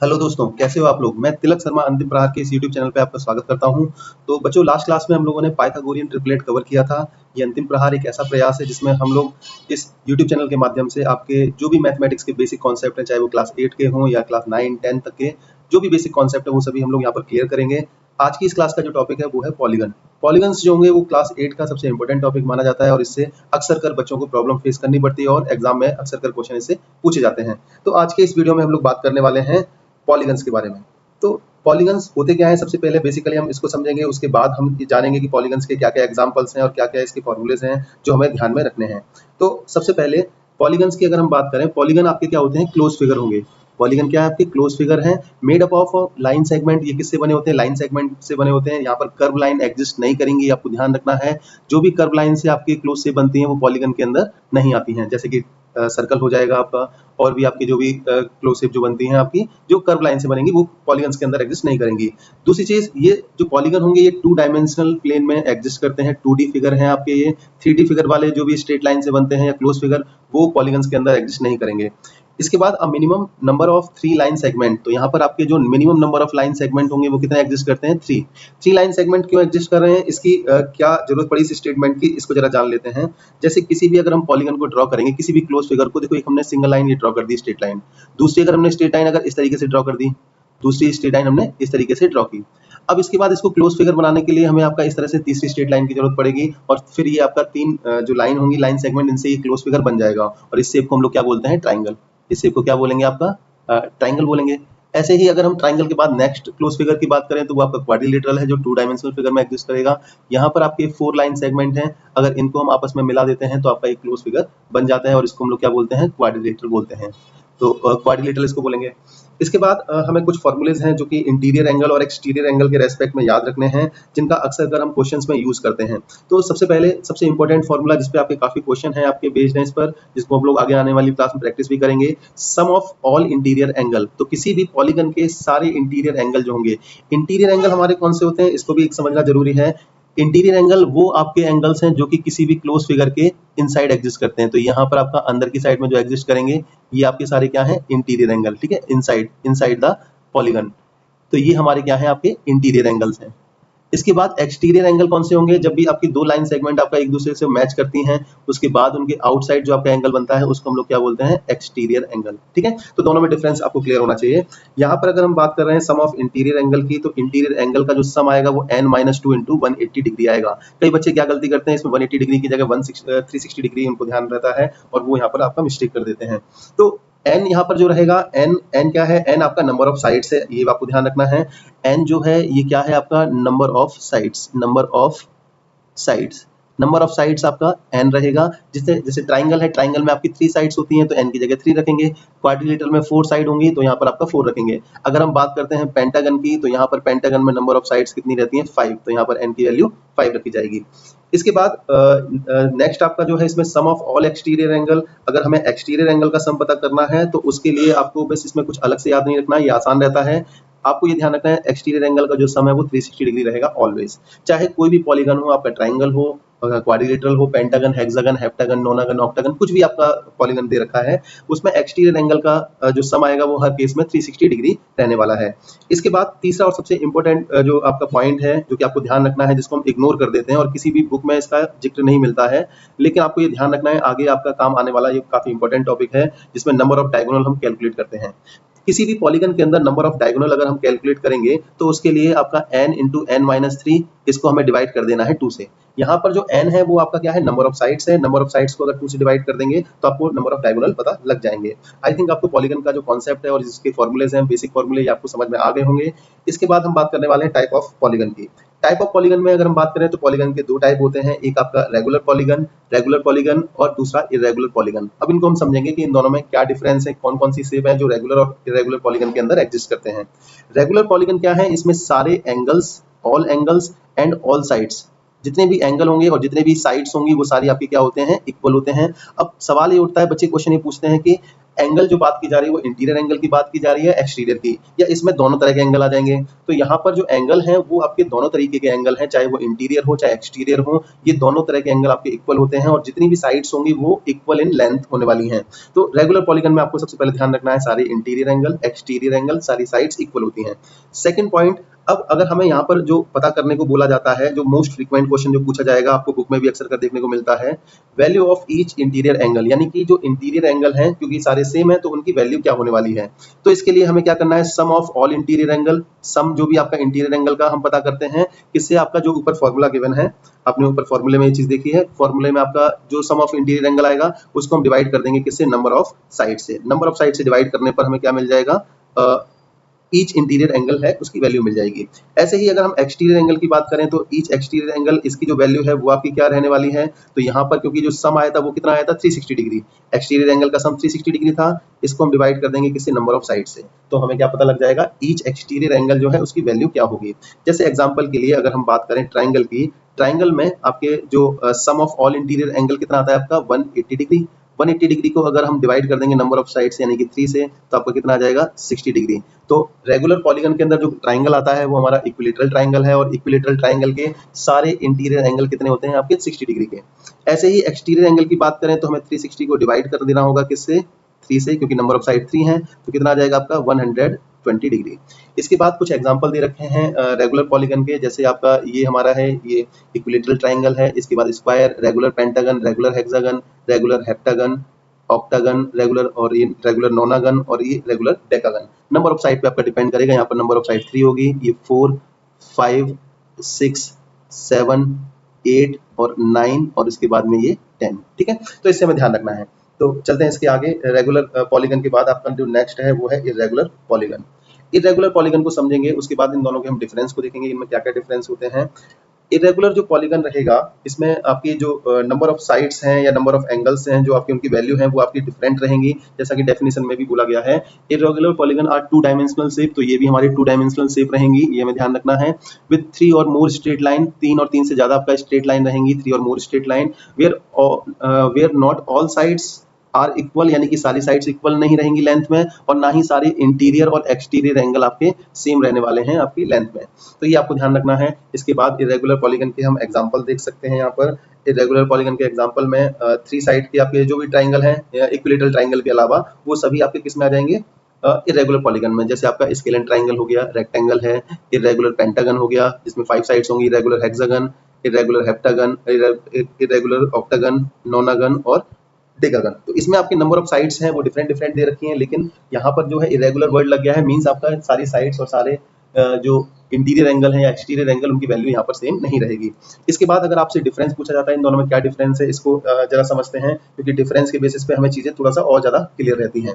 Hello दोस्तों, कैसे हो आप लोग। मैं तिलक शर्मा अंतिम प्रहार के इस यूट्यूब चैनल पे आपका स्वागत करता हूं। तो बच्चों, लास्ट क्लास में हम लोगों ने पाइथागोरियन ट्रिपलेट कवर किया था। ये अंतिम प्रहार एक ऐसा प्रयास है जिसमें हम लोग इस यूट्यूब चैनल के माध्यम से आपके जो भी मैथमेटिक्स के बेसिक कॉन्सेप्ट हैं, चाहे वो क्लास 8 के हों या क्लास 9 10 तक के जो भी बेसिक कॉन्सेप्ट है वो सभी हम लोग यहाँ पर क्लियर करेंगे। आज की इस क्लास का जो टॉपिक है वो है पॉलीगन। पॉलीगन्स जो होंगे वो क्लास 8 का सबसे इंपॉर्टेंट टॉपिक माना जाता है और इससे अक्सर कर बच्चों को प्रॉब्लम फेस करनी पड़ती है और एग्जाम में अक्सर कर क्वेश्चन इससे पूछे जाते हैं। तो आज के इस वीडियो में हम लोग बात करने वाले हैं पॉलीगन्स के बारे में। तो पॉलीगन्स होते क्या है, सबसे पहले बेसिकली हम इसको समझेंगे, उसके बाद हम ये जानेंगे कि पॉलीगन्स के क्या-क्या एग्जांपल्स हैं और क्या-क्या इसके फॉर्मूलेज हैं जो हमें ध्यान में रखने हैं। तो सबसे पहले पॉलीगन्स की अगर हम बात करें, पॉलीगन आपके क्या होते हैं, क्लोज फिगर होंगे। पॉलीगन क्या है, आपके क्लोज फिगर हैं, made up of line segment. ये किससे बने होते हैं, लाइन सेगमेंट से बने होते हैं। यहाँ पर कर्व लाइन एग्जिस्ट नहीं करेंगी, आपको ध्यान रखना है। जो भी कर्व लाइन से आपके क्लोज से बनती हैं वो पॉलीगन के अंदर नहीं आती हैं, जैसे कि सर्कल हो जाएगा आपका, और भी आपकी जो भी क्लोज शेप जो बनती हैं आपकी जो कर्व लाइन से बनेंगी वो पॉलीगन्स के अंदर एग्जिस्ट नहीं करेंगी। दूसरी चीज, ये जो पॉलीगन होंगे ये 2 डायमेंशनल प्लेन में एग्जिस्ट करते हैं। 2D फिगर हैं आपके, ये 3D फिगर वाले जो भी स्ट्रेट लाइन से बनते हैं या क्लोज फिगर वो पॉलीगन्स के अंदर एग्जिस्ट नहीं करेंगे। इसके बाद minimum number of 3 line segment. तो यहाँ पर आपके जो minimum number of line segment होंगे वो कितने एग्जिस्ट करते हैं, 3 लाइन सेगमेंट क्यों एग्जिस्ट कर रहे हैं, इसकी क्या जरूरत पड़ी इस स्टेटमेंट की, इसको जरा जान लेते हैं। जैसे किसी भी अगर हम पॉलीगन को ड्रॉ करेंगे, किसी भी क्लोज फिगर को, देखो एक हमने सिंगल लाइन ये ड्रॉ कर दी स्ट्रेट लाइन, दूसरी अगर हमने स्ट्रेट लाइन अगर इस तरीके से ड्रॉ कर दी, दूसरी स्ट्रेट लाइन हमने इस तरीके से ड्रॉ की। अब इसके बाद इसको क्लोज फिगर बनाने के लिए हमें आपका इस तरह से तीसरी स्ट्रेट लाइन की जरूरत पड़ेगी और फिर ये आपका 3 जो लाइन होंगी लाइन सेगमेंट, इनसे ये क्लोज फिगर बन जाएगा और इस शेप को हम लोग क्या बोलते हैं, ट्राइंगल। इस शेप को क्या बोलेंगे, आपका ट्राइंगल बोलेंगे। ऐसे ही अगर हम ट्राइंगल के बाद नेक्स्ट क्लोज फिगर की बात करें तो वो आपका क्वाड्रिलेटरल है जो 2 डायमेंशनल फिगर में एग्जिस्ट करेगा। यहाँ पर आपके 4 लाइन सेगमेंट हैं, अगर इनको हम आपस में मिला देते हैं तो आपका एक क्लोज फिगर बन जाता है और इसको हम लोग क्या बोलते हैं, क्वाड्रिलेटरल बोलते हैं। तो क्वाड्रिलेटरल इसको बोलेंगे। इसके बाद हमें कुछ फॉर्मूलेज हैं जो कि इंटीरियर एंगल और एक्सटीरियर एंगल के रेस्पेक्ट में याद रखने हैं, जिनका अक्सर अगर हम क्वेश्चंस में यूज करते हैं। तो सबसे पहले सबसे इंपॉर्टेंट फॉर्मूला जिसपे आपके काफी क्वेश्चन है आपके बेस्ड है इस पर, जिसको हम लोग आगे आने वाली क्लास में प्रैक्टिस भी करेंगे, सम ऑफ ऑल इंटीरियर एंगल। तो किसी भी पॉलीगन के सारे इंटीरियर एंगल जो होंगे, इंटीरियर एंगल हमारे कौन से होते हैं इसको भी समझना जरूरी है। इंटीरियर एंगल वो आपके एंगल्स हैं जो कि किसी भी क्लोज फिगर के इनसाइड एग्जिस्ट करते हैं। तो यहाँ पर आपका अंदर की साइड में जो एग्जिस्ट करेंगे ये आपके सारे क्या है, इंटीरियर एंगल, ठीक है, इनसाइड द पॉलीगन। तो ये हमारे क्या है, आपके इंटीरियर एंगल्स हैं। इसके बाद एक्सटीरियर एंगल कौन से होंगे, जब भी आपकी 2 लाइन सेगमेंट आपका एक दूसरे से मैच करती हैं उसके बाद उनके आउटसाइड जो आपका एंगल बनता है उसको हम लोग क्या बोलते हैं, एक्सटीरियर एंगल, ठीक है। तो दोनों में डिफरेंस आपको क्लियर होना चाहिए। यहाँ पर अगर हम बात कर रहे हैं सम ऑफ इंटीरियर एंगल की, तो इंटीरियर एंगल का जो सम आएगा वो n-2 इंटू 180 डिग्री आएगा। कई बच्चे क्या गलती करते हैं, इसमें 180 डिग्री की जगह 360 डिग्री उनको ध्यान रहता है और वो यहाँ पर आपका मिस्टेक कर देते हैं। तो n यहाँ पर जो रहेगा, n क्या है, n आपका नंबर ऑफ साइड्स है, ये आपको ध्यान रखना है। n जो है ये क्या है, आपका number of sides, number of sides आपका n रहेगा। जैसे ट्राइंगल है, ट्राइंगल में आपकी 3 साइड्स होती हैं तो n की जगह 3 रखेंगे। क्वाड्रिलेटरल में 4 साइड होंगी तो यहाँ पर आपका 4 रखेंगे। अगर हम बात करते हैं पेंटागन की, तो यहाँ पर पेंटागन में नंबर ऑफ साइड्स कितनी रहती हैं, 5, तो यहाँ पर n की वैल्यू 5 रखी जाएगी। इसके बाद नेक्स्ट आपका जो है इसमें सम ऑफ ऑल एक्सटीरियर एंगल। अगर हमें एक्सटीरियर एंगल का सम पता करना है तो उसके लिए आपको बस इसमें कुछ अलग से याद नहीं रखना, ये आसान रहता है। आपको ये ध्यान रखना है एक्सटीरियर एंगल का जो सम है वो 360 डिग्री रहेगा ऑलवेज। चाहे कोई भी पॉलीगन हो, आपका ट्राइंगल हो, क्वाड्रिलेटरल हो, पेंटागन, हेक्सागन, हेप्टागन, नोनागन, ऑक्टागन, कुछ भी आपका पॉलीगन दे रखा है उसमें एक्सटीरियर एंगल का जो सम आएगा वो हर केस में 360 डिग्री रहने वाला है। इसके बाद तीसरा और सबसे इंपॉर्टेंट जो आपका पॉइंट है जो कि आपको ध्यान रखना है, जिसको हम इग्नोर कर देते हैं और किसी भी बुक में इसका जिक्र नहीं मिलता है, लेकिन आपको ये ध्यान रखना है, आगे आपका काम आने वाला ये काफी इंपॉर्टेंट टॉपिक है जिसमें नंबर ऑफ डायगोनल हम कैलकुलेट करते हैं। किसी भी पॉलीगन के अंदर नंबर ऑफ डायगोनल अगर हम कैलकुलेट करेंगे तो उसके लिए आपका n इंटू n-3 इसको हमें डिवाइड कर देना है 2 से। यहाँ पर जो n है वो आपका क्या है, नंबर ऑफ साइड्स है। नंबर ऑफ साइड्स को अगर 2 से डिवाइड कर देंगे तो आपको नंबर ऑफ डायगोनल पता लग जाएंगे। आई थिंक आपको पॉलीगन का जो कॉन्सेप्ट है और जिसके फॉर्मूलेज हैं, बेसिक फॉर्मूले, ये आपको समझ में आ गए होंगे। इसके बाद हम बात करने वाले हैं टाइप ऑफ पॉलीगन की। टाइप ऑफ पॉलीगन में अगर हम बात करें तो पॉलीगन के 2 टाइप होते हैं, एक आपका रेगुलर पॉलीगन और दूसरा इरेगुलर पॉलीगन। अब इनको हम समझेंगे कि इन दोनों में क्या डिफरेंस है, कौन कौन सी शेप है जो रेगुलर और इरेगुलर पॉलीगन के अंदर एग्जिस्ट करते हैं। रेगुलर पॉलीगन क्या है, इसमें सारे angles, all angles and all sides, जितने भी एंगल होंगे और जितने भी साइड्स होंगी वो सारी आपकी क्या होते हैं, इक्वल होते हैं। अब सवाल ये उठता है, बच्चे क्वेश्चन ये पूछते हैं कि एंगल जो बात की जा रही है वो इंटीरियर एंगल की बात की जा रही है, एक्सटीरियर की, या इसमें दोनों तरह के एंगल आ जाएंगे। तो यहाँ पर जो एंगल हैं वो आपके दोनों तरीके के एंगल हैं, चाहे वो इंटीरियर हो चाहे एक्सटीरियर हो, ये दोनों तरह के एंगल आपके इक्वल होते हैं और जितनी भी साइड्स होंगी वो इक्वल इन लेंथ होने वाली हैं। तो रेगुलर पॉलीगन में आपको सबसे पहले ध्यान रखना है सारे इंटीरियर एंगल, एक्सटीरियर एंगल, सारी साइड्स इक्वल होती हैं। सेकंड पॉइंट, अब अगर हमें यहाँ पर जो पता करने को बोला जाता है, जो मोस्ट फ्रीक्वेंट क्वेश्चन जो पूछा जाएगा, आपको बुक में भी अक्सर कर देखने को मिलता है, value of each interior angle, यानी कि जो इंटीरियर एंगल हैं क्योंकि सारे सेम है तो उनकी वैल्यू क्या होने वाली है। तो इसके लिए हमें क्या करना है, सम ऑफ ऑल इंटीरियर एंगल, सम जो भी आपका इंटीरियर एंगल का हम पता करते हैं, किससे, आपका जो ऊपर फॉर्मूला गिवन है, आपने ऊपर फॉर्मूले में ये चीज देखी है, फॉर्मूले में आपका जो सम ऑफ इंटीरियर एंगल आएगा उसको हम डिवाइड कर देंगे किससे, नंबर ऑफ साइड से। नंबर ऑफ साइड से डिवाइड करने पर हमें क्या मिल जाएगा, ईच इंटीरियर एंगल है उसकी वैल्यू मिल जाएगी। ऐसे ही अगर हम एक्सटीरियर एंगल की बात करें तो ईच एक्सटीरियर एंगल, इसकी जो वैल्यू है वो आपकी क्या रहने वाली है, तो यहाँ पर क्योंकि जो सम आया था वो कितना आया था, 360 डिग्री, एक्सटीरियर एंगल का सम 360 डिग्री था, इसको हम डिवाइड कर देंगे किससे, नंबर ऑफ साइड से, तो हमें क्या पता लग जाएगा, ईच एक्सटीरियर एंगल जो है उसकी वैल्यू क्या होगी। जैसे एग्जाम्पल के लिए अगर हम बात करें ट्राइंगल की, ट्राइंगल में आपके जो सम ऑफ ऑल इंटीरियर एंगल कितना आता है आपका, 180 डिग्री। 180 डिग्री को अगर हम डिवाइड कर देंगे नंबर ऑफ साइड्स यानी कि 3 से, तो आपको कितना आ जाएगा, 60 डिग्री। तो रेगुलर पॉलीगन के अंदर जो ट्राइंगल आता है वो हमारा इक्विलेटरल ट्राइंगल है, और इक्विलेटरल ट्राइंगल के सारे इंटीरियर एंगल कितने होते हैं आपके, 60 डिग्री के। ऐसे ही एक्सटीरियर एंगल की बात करें तो हमें 360 को डिवाइड कर देना होगा किससे, 3 से, क्योंकि नंबर ऑफ साइड 3 है, तो कितना आ जाएगा आपका 120 डिग्री। इसके बाद कुछ एग्जांपल दे रखे हैं रेगुलर पॉलीगन के, जैसे आपका ये हमारा है, ये इक्विलेटरल ट्राइंगल है, इसके बाद square, regular pentagon, regular hexagon, regular heptagon, octagon, regular, और ये रेगुलर नोनागन, और ये regular decagon. Number of side पे आपका डिपेंड करेगा, यहाँ पर नंबर ऑफ साइड 3 होगी, ये 4, 5, 6, 7, 8 और 9, और इसके बाद में ये 10। ठीक है, तो इससे हमें ध्यान रखना है। तो चलते हैं इसके आगे। रेगुलर पॉलीगन के बाद आपका जो नेक्स्ट है वो है इर्रेगुलर पॉलीगन। इर्रेगुलर पॉलीगन को समझेंगे, उसके बाद इन दोनों के हम डिफरेंस को देखेंगे, इनमें क्या क्या डिफरेंस होते हैं। इरेगुलर जो पॉलीगन रहेगा इसमें आपकी जो नंबर ऑफ साइड्स हैं या नंबर ऑफ एंगल्स हैं जो आपकी उनकी वैल्यू है वो आपकी डिफरेंट रहेंगी, जैसा कि डेफिनेशन में भी बोला गया है। Irregular polygon are 2 dimensional shape, तो ये भी हमारी 2 डायमेंशनल शेप रहेंगी, ये हमें ध्यान रखना है। विद 3 और मोर स्ट्रेट लाइन, 3 और 3 से ज्यादा आपका स्ट्रेट लाइन रहेंगी, 3 और more straight line. Where not all sides are equal, यानी कि सारी साइड्स इक्वल नहीं रहेंगी लेंथ में, और ना ही सारे इंटीरियर और एक्सटीरियर एंगल आपके सेम रहने वाले हैं आपकी लेंथ में, तो ये आपको ध्यान रखना है। इसके बाद इरेगुलर पॉलीगन के हम एग्जांपल देख सकते हैं। यहाँ पर इरेगुलर पॉलीगन के एग्जांपल में 3 साइड के आपके जो भी ट्राइंगल हैं इक्विलेटरल ट्राइंगल के अलावा वो सभी आपके किस में आ जाएंगे, इरेगुलर पॉलीगन में। जैसे आपका स्केलेन ट्राइंगल हो गया, रेक्टेंगल है, इरेगुलर पेंटागन हो गया जिसमें 5 साइड्स होंगी, irregular hexagon, irregular heptagon, irregular octagon, नोनागन और डेकागन। तो इसमें आपके नंबर ऑफ साइड्स हैं वो डिफरेंट दे रखी हैं, लेकिन यहाँ पर जो है इरेगुलर वर्ड लग गया है, मींस आपका सारी साइड्स और सारे जो इंटीरियर एंगल है या एक्सटीरियर एंगल उनकी वैल्यू यहाँ पर सेम नहीं रहेगी। इसके बाद अगर आपसे डिफरेंस पूछा जाता है इन दोनों में क्या डिफरेंस है, इसको जरा समझते हैं, क्योंकि डिफरेंस के बेसिस पे हमें चीजें थोड़ा सा और ज्यादा क्लियर रहती हैं।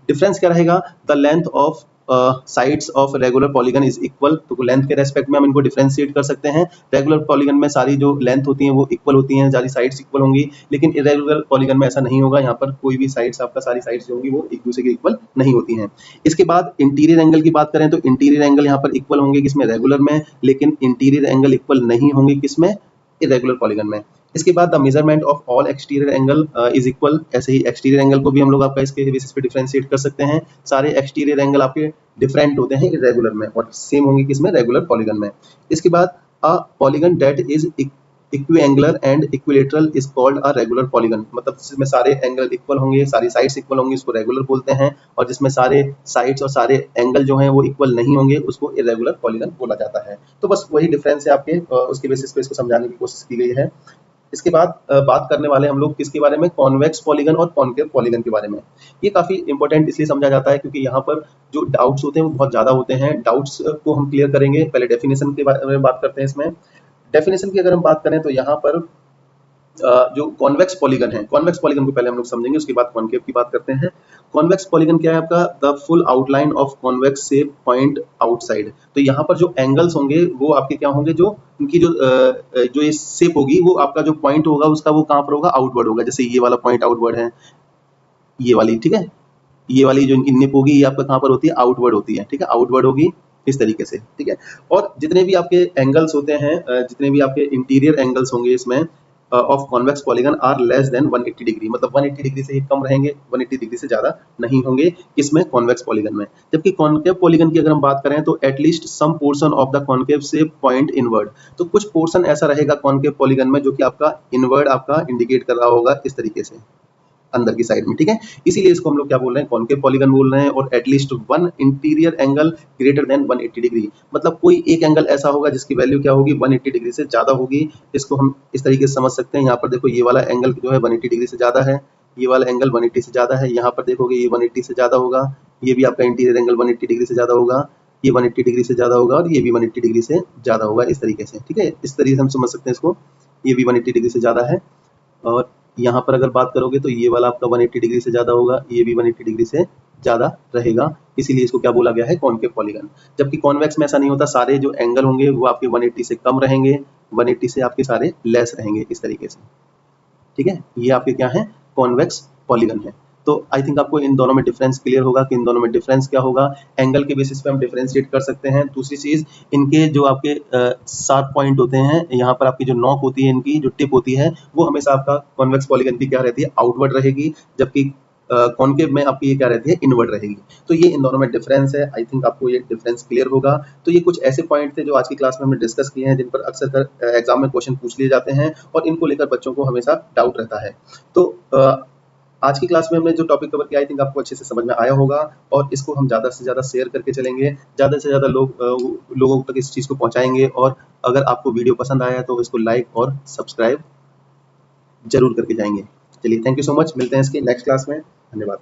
डिफरेंस क्या रहेगा, the length of sides of regular polygon is equal, तो लेंथ के रेस्पेक्ट में हम इनको डिफरेंशिएट कर सकते हैं। रेगुलर पॉलीगन में सारी जो लेंथ होती हैं वो इक्वल होती हैं, सारी साइड्स इक्वल होंगी, लेकिन इरेगुलर पॉलीगन में ऐसा नहीं होगा, यहाँ पर कोई भी साइड्स आपका सारी साइड्स जो होंगी वो एक दूसरे के इक्वल नहीं होती हैं। इसके बाद इंटीरियर एंगल की बात करें तो इंटीरियर एंगल यहाँ पर इक्वल होंगे किसमें, रेगुलर में, लेकिन इंटीरियर एंगल इक्वल नहीं होंगे किसमें, इरेगुलर पॉलीगन में। इसके बाद the measurement of all exterior angle is equal, ऐसे ही एक्सटीरियर एंगल को भी हम लोग आपका इसके बेसिस पे डिफरेंशिएट कर सकते हैं। सारे एक्सटीरियर एंगल आपके डिफरेंट होते हैं इरेगुलर में और सेम होंगे किसमें, रेगुलर पॉलीगन में। इसके बाद a polygon that is equiangular and equilateral is called a regular polygon, मतलब जिसमें सारे एंगल इक्वल होंगे, सारी साइड्स इक्वल होंगी, उसको रेगुलर बोलते हैं, और जिसमें सारे साइड्स और सारे एंगल जो हैं वो इक्वल नहीं होंगे उसको इरेगुलर पॉलीगन बोला जाता है। तो बस वही डिफरेंस है आपके, उसके बेसिस पे इसको समझाने की कोशिश की गई है। इसके बाद बात करने वाले हम लोग किसके बारे में, कॉन्वेक्स पॉलीगन और कॉनकेव पॉलीगन के बारे में। ये काफी इंपॉर्टेंट इसलिए समझा जाता है क्योंकि यहाँ पर जो डाउट्स होते हैं वो बहुत ज्यादा होते हैं। डाउट्स को हम क्लियर करेंगे, पहले डेफिनेशन के बारे में बात करते हैं। इसमें डेफिनेशन की अगर हम बात करें तो यहाँ पर जो कॉन्वेक्स पॉलीगन है, कॉन्वेक्स पॉलीगन को पहले हम लोग समझेंगे, उसके बाद कॉनकेव की बात करते हैं। कॉन्वेक्स पॉलीगन क्या है आपका, the full outline of convex shape point outside. तो यहाँ पर जो एंगल्स होंगे वो आपके क्या होंगे, जो उनकी जो ये शेप होगी वो आपका जो पॉइंट होगा उसका वो कहाँ पर होगा, आउटवर्ड होगा। जैसे ये वाला पॉइंट आउटवर्ड है, ये वाली, ठीक है, ये वाली जो इनकी निप होगी ये आपका कहाँ पर होती है, आउटवर्ड होती है, ठीक है, आउटवर्ड होगी इस तरीके से, ठीक है। और जितने भी आपके एंगल्स होते हैं, जितने भी आपके इंटीरियर एंगल्स होंगे इसमें, of convex polygon are less than 180 degree, मतलब 180 डिग्री से ये कम रहेंगे, 180 डिग्री से ज्यादा नहीं होंगे इसमें कॉन्वेक्स पॉलीगन में। जबकि कॉन्केव पॉलीगन की अगर हम बात करें तो at least some portion of the concave से पॉइंट इनवर्ड, तो कुछ पोर्शन ऐसा रहेगा कॉन्केव पॉलीगन में जो कि आपका इनवर्ड आपका इंडिकेट कर रहा होगा इस तरीके से अंदर की साइड में, ठीक है। इसीलिए इसको हम लोग क्या बोल रहे हैं, कॉन्केव पॉलीगन बोल रहे हैं। और at least one interior angle greater than 180 degree, मतलब कोई एक एंगल ऐसा होगा जिसकी वैल्यू क्या होगी, 180 डिग्री से ज्यादा होगी। इसको हम इस तरीके से समझ सकते हैं। यहाँ पर देखो ये वाला एंगल जो है 180 डिग्री से ज्यादा है, ये वाला एंगल 180 से ज्यादा है। यहाँ पर देखोगे ये 180 से ज्यादा होगा, ये भी आपका इंटीरियर एंगल 180 डिग्री से ज्यादा होगा, ये 180 डिग्री से ज्यादा होगा और ये भी 180 डिग्री से ज्यादा होगा इस तरीके से, ठीक है। इस तरीके से हम समझ सकते हैं इसको, ये भी 180 डिग्री से ज्यादा है। और यहाँ पर अगर बात करोगे तो ये वाला आपका 180 डिग्री से ज्यादा होगा, ये भी 180 डिग्री से ज्यादा रहेगा। इसीलिए इसको क्या बोला गया है, कॉन्केव पॉलीगन। जबकि कॉन्वेक्स में ऐसा नहीं होता, सारे जो एंगल होंगे वो आपके 180 से कम रहेंगे, 180 से आपके सारे लेस रहेंगे इस तरीके से, ठीक है। ये आपके क्या है, कॉन्वेक्स पॉलीगन है। तो आई थिंक आपको इन दोनों में डिफरेंस क्लियर होगा कि इन दोनों में डिफरेंस क्या होगा। एंगल के बेसिस पे हम डिफरेंशिएट कर सकते हैं। दूसरी चीज, इनके जो आपके शार्प पॉइंट होते हैं, यहाँ पर आपकी जो नॉक होती है, इनकी जो टिप होती है, वो हमेशा आपका कॉन्वेक्स पॉलीगन की क्या रहती है, आउटवर्ड रहेगी, जबकि कॉन्केव में आपकी ये क्या रहती है, इनवर्ड रहेगी। तो ये इन दोनों में डिफरेंस है। आई थिंक आपको ये डिफरेंस क्लियर होगा। तो ये कुछ ऐसे पॉइंट थे जो आज की क्लास में हमने डिस्कस किए हैं, जिन पर अक्सर एग्जाम में क्वेश्चन पूछ लिए जाते हैं और इनको लेकर बच्चों को हमेशा डाउट रहता है। तो आज की क्लास में हमने जो टॉपिक कवर किया, आई थिंक आपको अच्छे से समझ में आया होगा और इसको हम ज़्यादा से ज़्यादा शेयर करके चलेंगे, ज़्यादा से ज़्यादा लोगों तक इस चीज़ को पहुंचाएंगे। और अगर आपको वीडियो पसंद आया तो इसको लाइक और सब्सक्राइब जरूर करके जाएंगे। चलिए, थैंक यू सो मच, मिलते हैं इसके नेक्स्ट क्लास में। धन्यवाद।